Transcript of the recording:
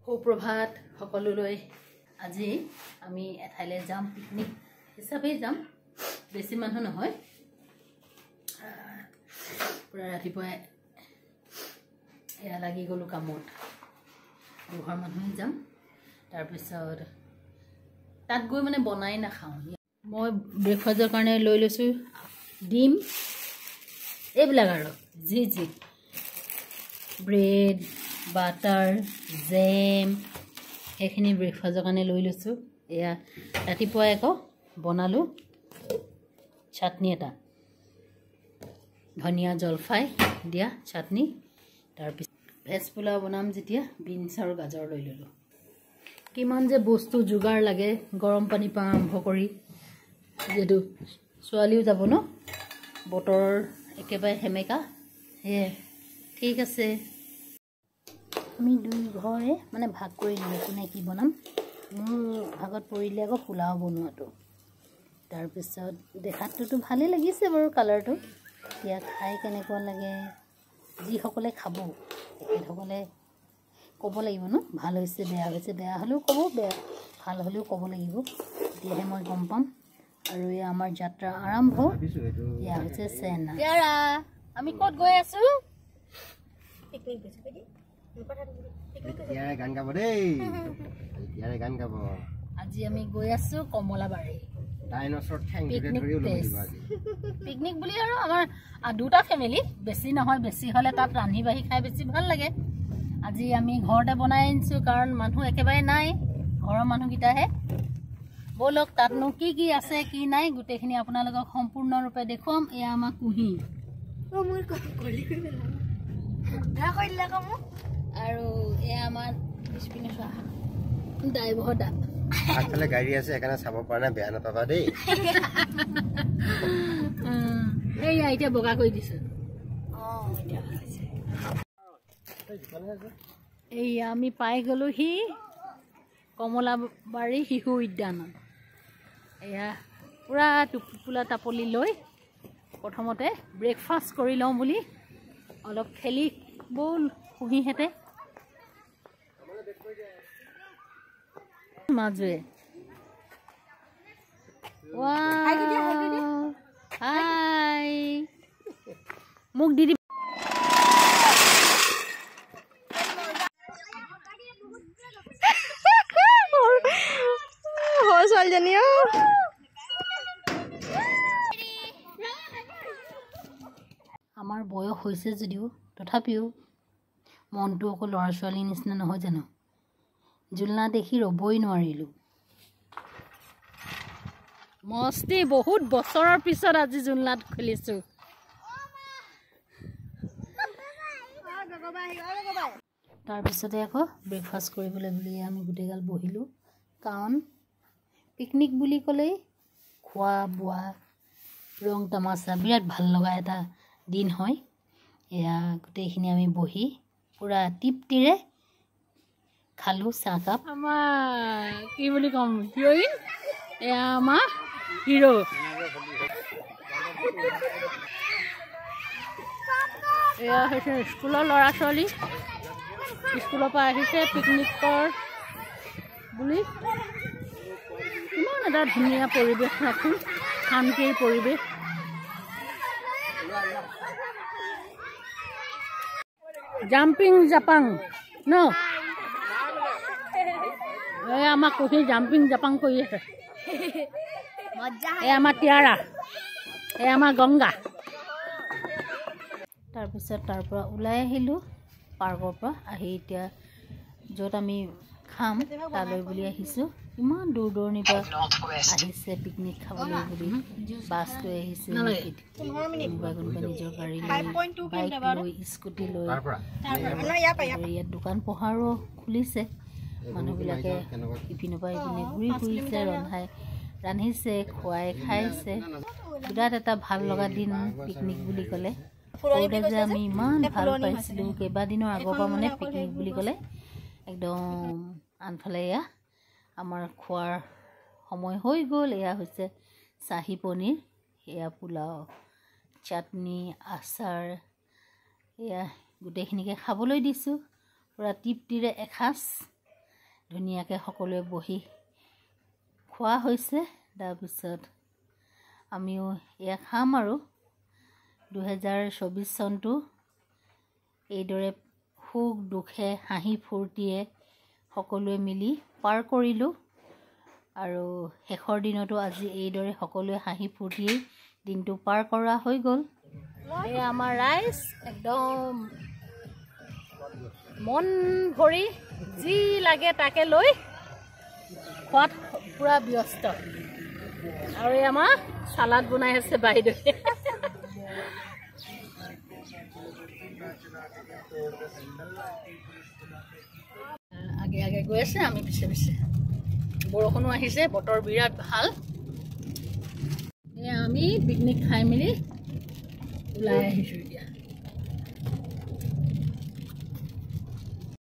সুপ্ৰভাত সকলোলৈ আজি আমি এঠাইলৈ যাম পিকনিক হিচাপে যাম বেছি মানুহ নহয় পুৰা ৰাতিপুৱাই এয়া লাগি গলো কামত ঘৰ মানুহে যাম তাৰ পিছত তাত গৈ মানে বনাই না খাওঁ মই ব্ৰেকফাষ্টৰ কাৰণে লৈ লৈছো ডিম এইবিলাক আৰু জি ব্ৰেড বাটাৰ জেম এইখিনি ব্ৰেকফাষ্টৰ কাৰণে লৈ লৈছোঁ এয়া ৰাতিপুৱাই আকৌ বনালোঁ চাটনি এটা ধনিয়া জলফাই দিয়া চাটনি তাৰপিছত ভেজ পোলাও বনাম যেতিয়া বিনছ আৰু গাজৰ লৈ ল'লোঁ কিমান যে বস্তু যোগাৰ লাগে গৰম পানী পৰা আৰম্ভ কৰি যিহেতু ছোৱালীও যাব ন বতৰ একেবাৰে সেমেকা সেয়ে ঠিক আছে আমি দুই ঘৰে মানে ভাগ কৰি ল'লোঁ কোনে কি বনাম মোৰ ভাগত পৰিলে আকৌ পোলাও বনোৱাটো তাৰপিছত দেখাতটোতো ভালেই লাগিছে বাৰু কালাৰটো এতিয়া খাই কেনেকুৱা লাগে যিসকলে খাব তেখেতসকলে ক'ব লাগিব ন ভাল হৈছে বেয়া হ'লেও ক'ব বেয়া ভাল হ'লেও ক'ব লাগিব তেতিয়াহে মই গম পাম আৰু এই আমাৰ যাত্ৰা আৰম্ভ এয়া হৈছে চেন্নাই আমি ক'ত গৈ আছোঁ পিকনিক গৈছোঁ আজি আমি গৈ আছো কমলাবাৰী পিকনিক বুলি আৰু আমাৰ দুটা ফেমিলি বেছি নহয় বেছি হলে তাত ৰান্ধি বাঢ়ি খাই বেছি ভাল লাগে আজি আমি ঘৰতে বনাই আনিছো কাৰণ মানুহ একেবাৰে নাই ঘৰৰ মানুহকেইটাহে বলক তাতনো কি কি আছে কি নাই গোটেইখিনি আপোনালোকক সম্পূৰ্ণৰূপে দেখুৱাম এয়া আমাৰ কুহি আৰু এয়া আমাৰ পিছপিনে চোৱা ড্ৰাইভাৰ দা আগফালে গাড়ী আছে সেইকাৰণে চাব পৰা নাই বেয়া নাপাবা দেই এয়া এতিয়া বগা কৰি দিছো এয়া আমি পাই গ'লোহি কমলাবাৰী শিশু উদ্যানত এয়া পুৰা টোপোলা টাপলি লৈ প্ৰথমতে ব্ৰেকফাষ্ট কৰি লওঁ বুলি অলপ খেলি বল কুহিহেঁতে মাজুৱে হাই মোক দি দিব ছোৱালীজনী আমাৰ বয়স হৈছে যদিও তথাপিও মনটো অকল ল'ৰা ছোৱালীৰ নিচিনা নহয় জানো জোলনা দেখি ৰ'বই নোৱাৰিলোঁ মস্তি বহুত বছৰৰ পিছত আজি জোলনাত খুলিছোঁ তাৰপিছতে আকৌ ব্ৰেকফাষ্ট কৰিবলৈ বুলি আমি গোটেইগাল বহিলোঁ কাৰণ পিকনিক বুলি ক'লেই খোৱা বোৱা ৰং তামাচা বিৰাট ভাল লগা এটা দিন হয় এয়া গোটেইখিনি আমি বহি পুৰা তৃপ্তিৰে খালোঁ চাহকাপ আমাৰ কি বুলি ক'ম হিৰ'ইন এয়া আমাৰ হিৰ' এয়া হৈছে স্কুলৰ ল'ৰা ছোৱালী স্কুলৰ পৰা আহিছে পিকনিকৰ বুলি ইমান এটা ধুনীয়া পৰিৱেশ ৰাখোঁ শান্তিৰ পৰিৱেশ জাম্পিং জাপাং ন এই আমাৰ কুহি জাম্পিং জাপাং কৰি আছে এই আমাৰ তিয়াৰা এই আমাৰ গংগা তাৰপিছত তাৰ পৰা ওলাই আহিলোঁ পাৰ্কৰ পৰা আহি এতিয়া য'ত আমি খাম তালৈ বুলি আহিছোঁ ইমান দূৰ দূৰণিৰ পৰা আহিছে পিকনিক খাবলৈ বুলি বাছ লৈ আহিছে কোনোবা নিজৰ গাড়ী লৈ বাইক লৈ স্কুটি লৈ ইয়াত দোকান পোহাৰো খুলিছে মানুহবিলাকে ইপিনৰ পৰা ইপিনে ঘূৰি ফুৰিছে ৰান্ধিছে খুৱাই খাইছে বিৰাট এটা ভাল লগা দিন পিকনিক বুলি ক'লে সৰুতে যে আমি ইমান ভাল পাইছিলোঁ কেইবাদিনৰ আগৰ পৰা মানে পিকনিক বুলি ক'লে একদম আনফালে এয়া আমাৰ খোৱাৰ সময় হৈ গ'ল এয়া হৈছে চাহী পনীৰ এয়া পোলাও চাটনি আচাৰ এয়া গোটেইখিনিকে খাবলৈ দিছোঁ পুৰা তৃপ্তিৰে এসাঁজ ধুনীয়াকৈ সকলোৱে বহি খোৱা হৈছে। তাৰপিছত আমিও এয়া খাম আৰু 2024 চনটো এইদৰে সুখ দুখে হাঁহি ফূৰ্তিয়ে সকলোৱে মিলি পাৰ কৰিলোঁ। আৰু শেষৰ দিনতো আজি এইদৰে সকলোৱে হাঁহি ফূৰ্তিয়েই দিনটো পাৰ কৰা হৈ গ'ল। এই আমাৰ ৰাইজ একদম মন ভৰি যি লাগে তাকে লৈ খোৱাত পূৰা ব্যস্ত। আৰু এই আমাৰ চালাড বনাই আছে বাইদেৱে। আগে আগে গৈ আছে, আমি পিছে পিছে। বৰষুণো আহিছে, বতৰ বিৰাট ভাল। আমি পিকনিক খাই মেলি ওলাই আহিছোঁ এতিয়া।